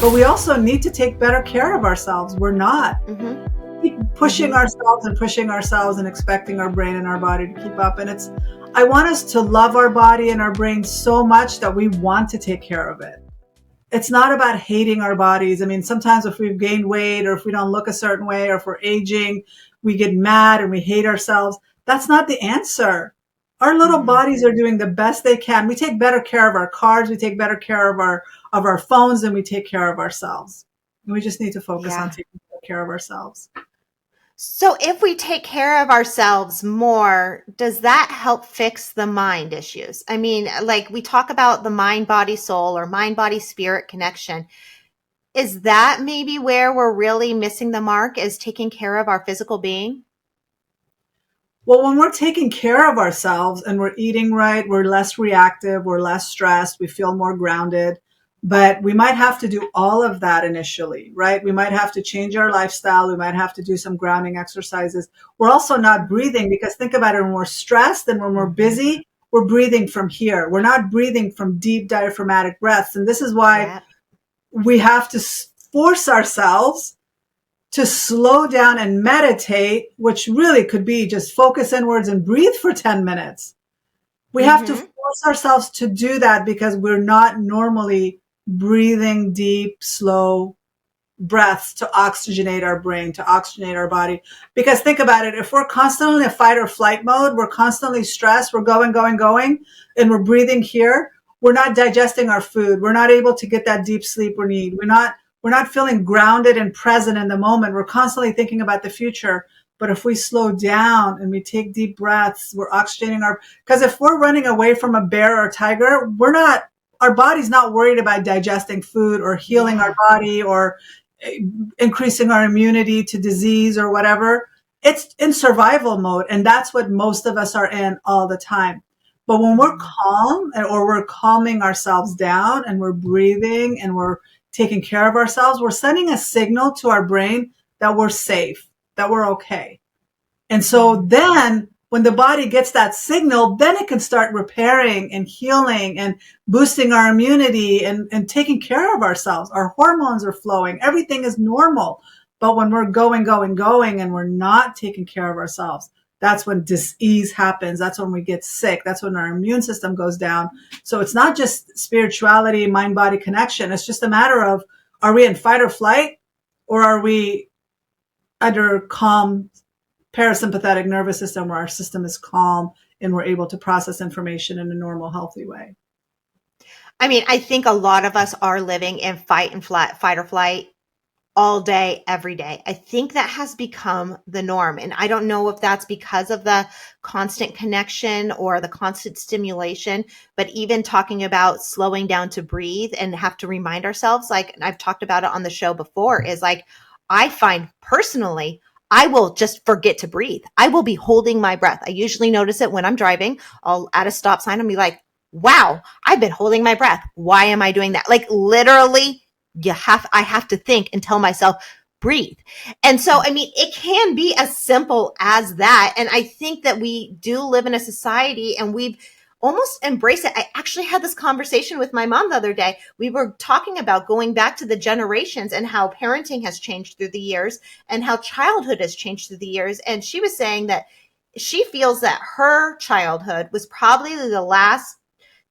but we also need to take better care of ourselves. We're not. Keep pushing ourselves and expecting our brain and our body to keep up. And I want us to love our body and our brain so much that we want to take care of it. It's not about hating our bodies. I mean, sometimes if we've gained weight or if we don't look a certain way or if we're aging, we get mad and we hate ourselves. That's not the answer. Our little bodies are doing the best they can. We take better care of our cars. We take better care of our phones than we take care of ourselves. And we just need to focus on taking care of ourselves. So if we take care of ourselves more, does that help fix the mind issues? I mean, like we talk about the mind, body, soul or mind, body, spirit connection. Is that maybe where we're really missing the mark, is taking care of our physical being? Well, when we're taking care of ourselves and we're eating right, we're less reactive, we're less stressed, we feel more grounded. But we might have to do all of that initially, right? We might have to change our lifestyle. We might have to do some grounding exercises. We're also not breathing, because think about it, when we're stressed and when we're busy, we're breathing from here. We're not breathing from deep diaphragmatic breaths. And this is why we have to force ourselves to slow down and meditate, which really could be just focus inwards and breathe for 10 minutes. We have to force ourselves to do that because we're not normally breathing deep, slow breaths to oxygenate our brain, to oxygenate our body. Because think about it, if we're constantly in fight or flight mode, we're constantly stressed, we're going, and we're breathing here, we're not digesting our food. We're not able to get that deep sleep we need. We're not feeling grounded and present in the moment. We're constantly thinking about the future. But if we slow down and we take deep breaths, we're oxygenating because if we're running away from a bear or a tiger, our body's not worried about digesting food or healing our body or increasing our immunity to disease or whatever. It's in survival mode. And that's what most of us are in all the time. But when we're calm or we're calming ourselves down and we're breathing and we're taking care of ourselves, we're sending a signal to our brain that we're safe, that we're okay. And so then when the body gets that signal, then it can start repairing and healing and boosting our immunity and taking care of ourselves. Our hormones are flowing. Everything is normal. But when we're going, and we're not taking care of ourselves, that's when disease happens. That's when we get sick. That's when our immune system goes down. So it's not just spirituality, mind-body connection. It's just a matter of, are we in fight or flight, or are we under calm parasympathetic nervous system where our system is calm and we're able to process information in a normal, healthy way? I mean, I think a lot of us are living in fight or flight all day, every day. I think that has become the norm. And I don't know if that's because of the constant connection or the constant stimulation, but even talking about slowing down to breathe and have to remind ourselves, like I've talked about it on the show before, is like, I find personally, I will just forget to breathe. I will be holding my breath. I usually notice it when I'm driving. I'll at a stop sign and be like, wow, I've been holding my breath. Why am I doing that? Like literally, I have to think and tell myself, breathe. And so, I mean, it can be as simple as that. And I think that we do live in a society and we've almost embraced it. I actually had this conversation with my mom the other day. We were talking about going back to the generations and how parenting has changed through the years and how childhood has changed through the years. And she was saying that she feels that her childhood was probably the last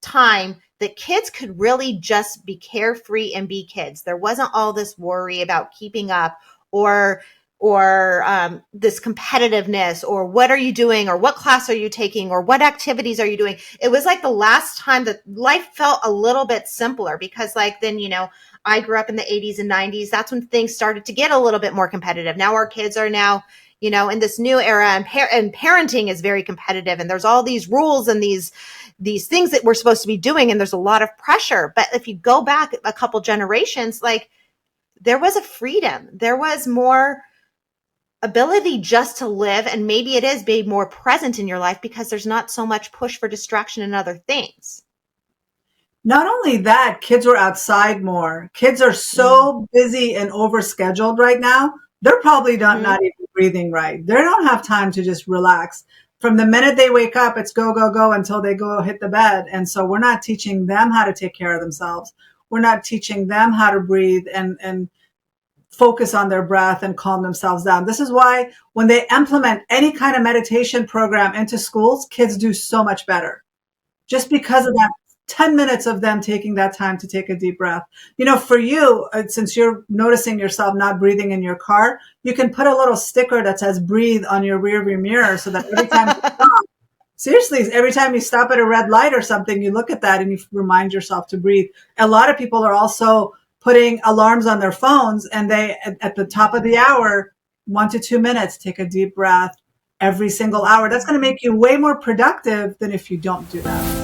time that kids could really just be carefree and be kids. There wasn't all this worry about keeping up or this competitiveness or what are you doing or what class are you taking or what activities are you doing. It was like the last time that life felt a little bit simpler because like then, I grew up in the 80s and 90s. That's when things started to get a little bit more competitive. Now our kids are now, in this new era and parenting is very competitive and there's all these rules and these things that we're supposed to be doing. And there's a lot of pressure. But if you go back a couple generations, like there was a freedom, there was more ability just to live. And maybe it is being more present in your life because there's not so much push for distraction and other things. Not only that, kids are outside more. Kids are so busy and overscheduled right now. They're probably not even breathing right. They don't have time to just relax. From the minute they wake up, it's go, go, go until they go hit the bed. And so we're not teaching them how to take care of themselves. we're not teaching them how to breathe and focus on their breath and calm themselves down. This is why when they implement any kind of meditation program into schools, kids do so much better. Just because of that 10 minutes of them taking that time to take a deep breath. For you, since you're noticing yourself not breathing in your car, you can put a little sticker that says breathe on your rearview mirror so that every time you stop, seriously, every time you stop at a red light or something, you look at that and you remind yourself to breathe. A lot of people are also putting alarms on their phones, and they, at the top of the hour, 1 to 2 minutes, take a deep breath every single hour. That's going to make you way more productive than if you don't do that.